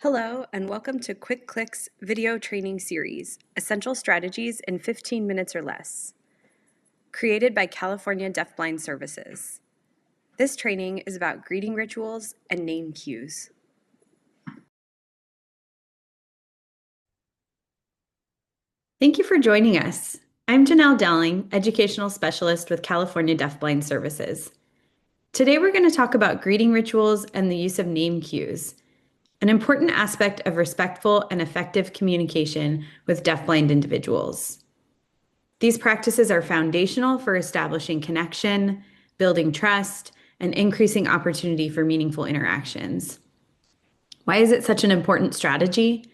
Hello, and welcome to Quick Clicks video training series, Essential Strategies in 15 Minutes or Less, created by California Deafblind Services. This training is about greeting rituals and name cues. Thank you for joining us. I'm Janelle Dowling, Educational Specialist with California Deafblind Services. Today we're going to talk about greeting rituals and the use of name cues, an important aspect of respectful and effective communication with deafblind individuals. These practices are foundational for establishing connection, building trust, and increasing opportunity for meaningful interactions. Why is it such an important strategy?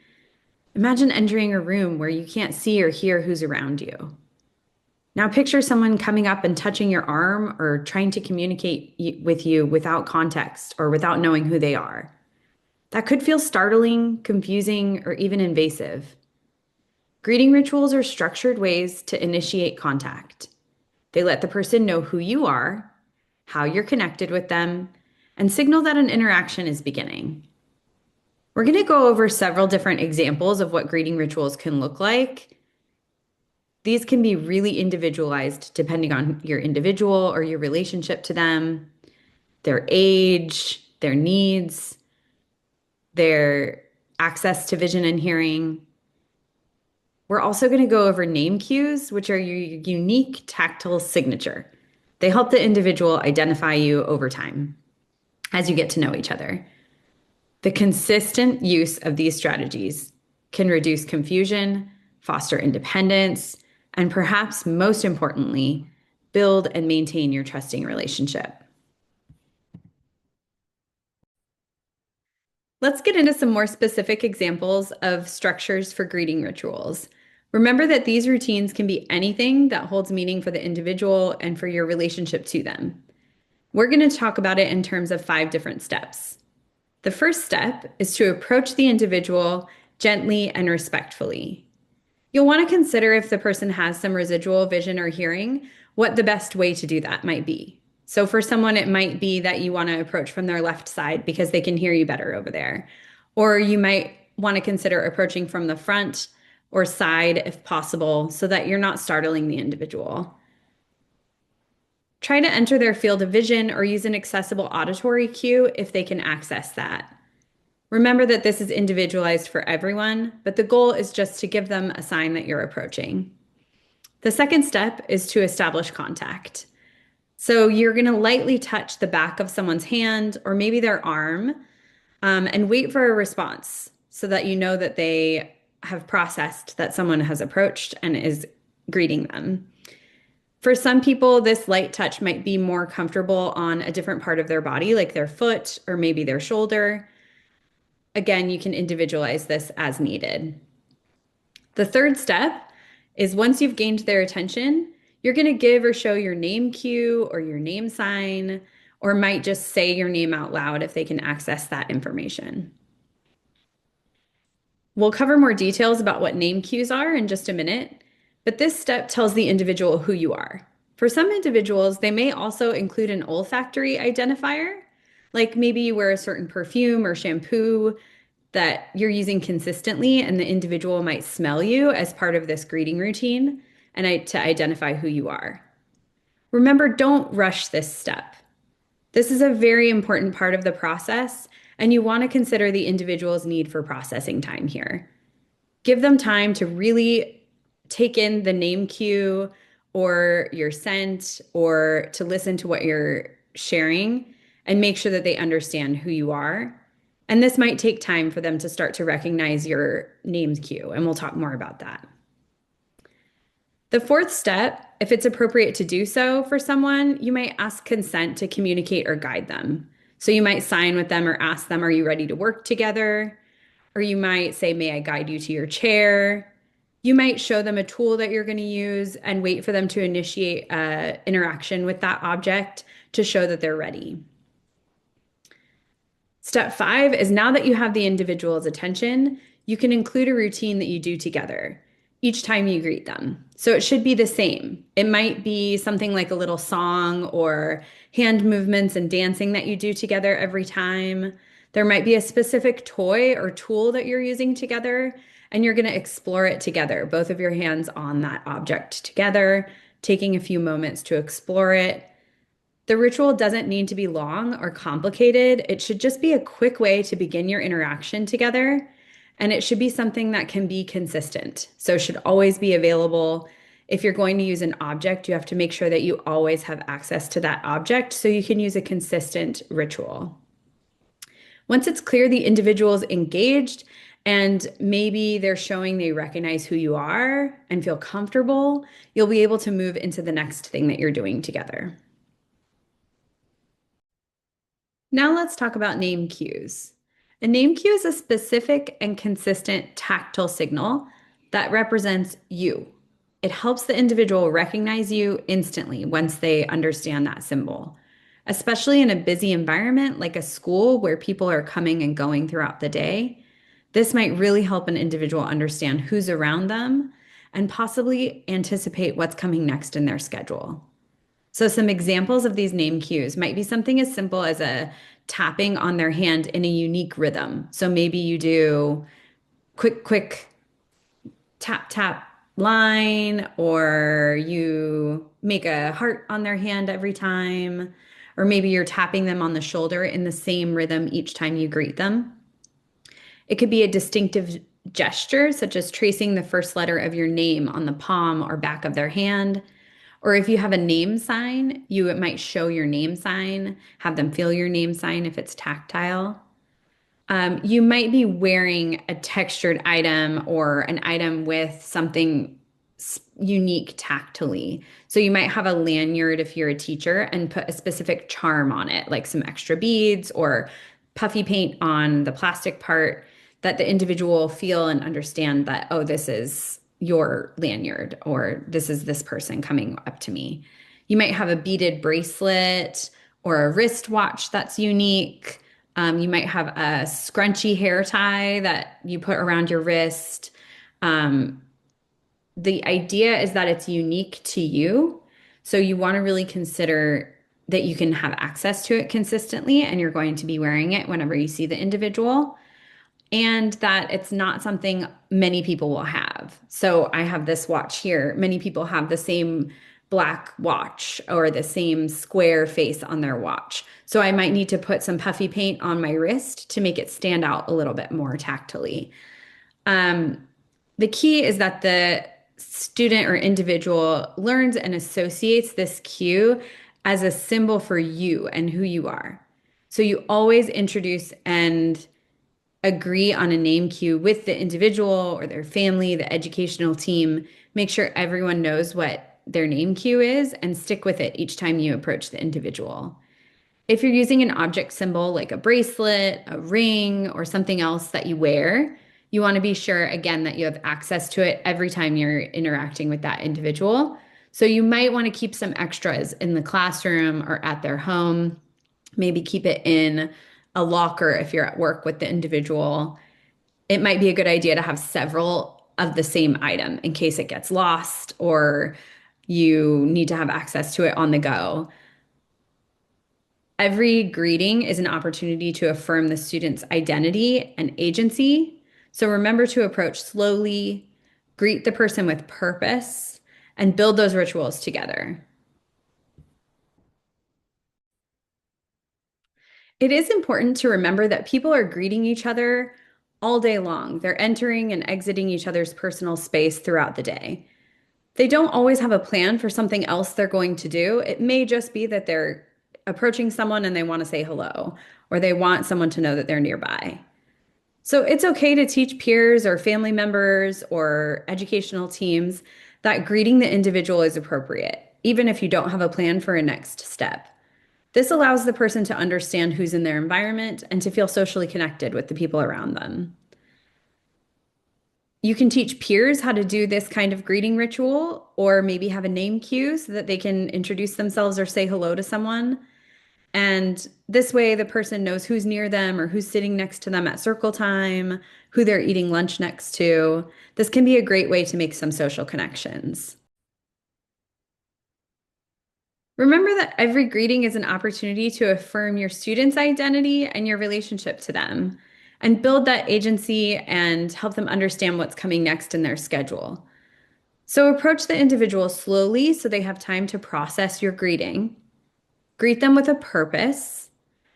Imagine entering a room where you can't see or hear who's around you. Now picture someone coming up and touching your arm or trying to communicate with you without context or without knowing who they are. That could feel startling, confusing, or even invasive. Greeting rituals are structured ways to initiate contact. They let the person know who you are, how you're connected with them, and signal that an interaction is beginning. We're going to go over several different examples of what greeting rituals can look like. These can be really individualized depending on your individual or your relationship to them, their age, their needs, their access to vision and hearing. We're also going to go over name cues, which are your unique tactile signature. They help the individual identify you over time as you get to know each other. The consistent use of these strategies can reduce confusion, foster independence, and perhaps most importantly, build and maintain your trusting relationship. Let's get into some more specific examples of structures for greeting rituals. Remember that these routines can be anything that holds meaning for the individual and for your relationship to them. We're going to talk about it in terms of 5 different steps. The first step is to approach the individual gently and respectfully. You'll want to consider if the person has some residual vision or hearing, what the best way to do that might be. So for someone, it might be that you want to approach from their left side because they can hear you better over there. Or you might want to consider approaching from the front or side if possible so that you're not startling the individual. Try to enter their field of vision or use an accessible auditory cue if they can access that. Remember that this is individualized for everyone, but the goal is just to give them a sign that you're approaching. The second step is to establish contact. So you're going to lightly touch the back of someone's hand or maybe their arm and wait for a response so that you know that they have processed that someone has approached and is greeting them. For some people, this light touch might be more comfortable on a different part of their body, like their foot or maybe their shoulder. Again, you can individualize this as needed. The third step is once you've gained their attention, you're going to give or show your name cue or your name sign, or might just say your name out loud if they can access that information. We'll cover more details about what name cues are in just a minute, but this step tells the individual who you are. For some individuals, they may also include an olfactory identifier, like maybe you wear a certain perfume or shampoo that you're using consistently, and the individual might smell you as part of this greeting routine and to identify who you are. Remember, don't rush this step. This is a very important part of the process, and you want to consider the individual's need for processing time here. Give them time to really take in the name cue or your scent or to listen to what you're sharing and make sure that they understand who you are. And this might take time for them to start to recognize your name cue, and we'll talk more about that. The fourth step, if it's appropriate to do so for someone, you might ask consent to communicate or guide them. So you might sign with them or ask them, are you ready to work together? Or you might say, may I guide you to your chair? You might show them a tool that you're going to use and wait for them to initiate interaction with that object to show that they're ready. Step 5 is now that you have the individual's attention, you can include a routine that you do together each time you greet them. So it should be the same. It might be something like a little song or hand movements and dancing that you do together every time. There might be a specific toy or tool that you're using together, and you're going to explore it together, both of your hands on that object together, taking a few moments to explore it. The ritual doesn't need to be long or complicated. It should just be a quick way to begin your interaction together. And it should be something that can be consistent. So it should always be available. If you're going to use an object, you have to make sure that you always have access to that object so you can use a consistent ritual. Once it's clear the individual is engaged and maybe they're showing they recognize who you are and feel comfortable, you'll be able to move into the next thing that you're doing together. Now let's talk about name cues. A name cue is a specific and consistent tactile signal that represents you. It helps the individual recognize you instantly once they understand that symbol, especially in a busy environment like a school where people are coming and going throughout the day. This might really help an individual understand who's around them and possibly anticipate what's coming next in their schedule. So, some examples of these name cues might be something as simple as a tapping on their hand in a unique rhythm. So, maybe you do quick tap, tap line, or you make a heart on their hand every time, or maybe you're tapping them on the shoulder in the same rhythm each time you greet them. It could be a distinctive gesture, such as tracing the first letter of your name on the palm or back of their hand. Or if you have a name sign, you might show your name sign, have them feel your name sign if it's tactile. You might be wearing a textured item or an item with something unique tactily. So you might have a lanyard if you're a teacher and put a specific charm on it, like some extra beads or puffy paint on the plastic part that the individual will feel and understand that, oh, this is your lanyard or this is this person coming up to me. You might have a beaded bracelet or a wristwatch that's unique. You might have a scrunchy hair tie that you put around your wrist. The idea is that it's unique to you. So you want to really consider that you can have access to it consistently and you're going to be wearing it whenever you see the individual, and that it's not something many people will have. So I have this watch here. Many people have the same black watch or the same square face on their watch. So I might need to put some puffy paint on my wrist to make it stand out a little bit more tactily. The key is that the student or individual learns and associates this cue as a symbol for you and who you are. So you always introduce and agree on a name cue with the individual or their family, the educational team. Make sure everyone knows what their name cue is and stick with it each time you approach the individual. If you're using an object symbol like a bracelet, a ring, or something else that you wear, you want to be sure, again, that you have access to it every time you're interacting with that individual. So you might want to keep some extras in the classroom or at their home. Maybe keep it in a locker if you're at work with the individual. It might be a good idea to have several of the same item in case it gets lost or you need to have access to it on the go. Every greeting is an opportunity to affirm the student's identity and agency. So remember to approach slowly, greet the person with purpose, and build those rituals together. It is important to remember that people are greeting each other all day long. They're entering and exiting each other's personal space throughout the day. They don't always have a plan for something else they're going to do. It may just be that they're approaching someone and they want to say hello, or they want someone to know that they're nearby. So it's okay to teach peers or family members or educational teams that greeting the individual is appropriate, even if you don't have a plan for a next step. This allows the person to understand who's in their environment and to feel socially connected with the people around them. You can teach peers how to do this kind of greeting ritual, or maybe have a name cue so that they can introduce themselves or say hello to someone. And this way, the person knows who's near them or who's sitting next to them at circle time, who they're eating lunch next to. This can be a great way to make some social connections. Remember that every greeting is an opportunity to affirm your student's identity and your relationship to them, and build that agency and help them understand what's coming next in their schedule. So approach the individual slowly so they have time to process your greeting. Greet them with a purpose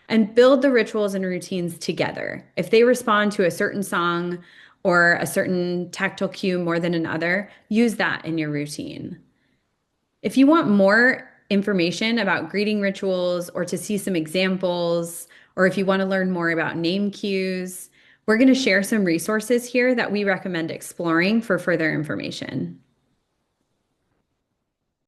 and build the rituals and routines together. If they respond to a certain song or a certain tactile cue more than another, use that in your routine. If you want more information about greeting rituals or to see some examples, or if you want to learn more about name cues, we're going to share some resources here that we recommend exploring for further information.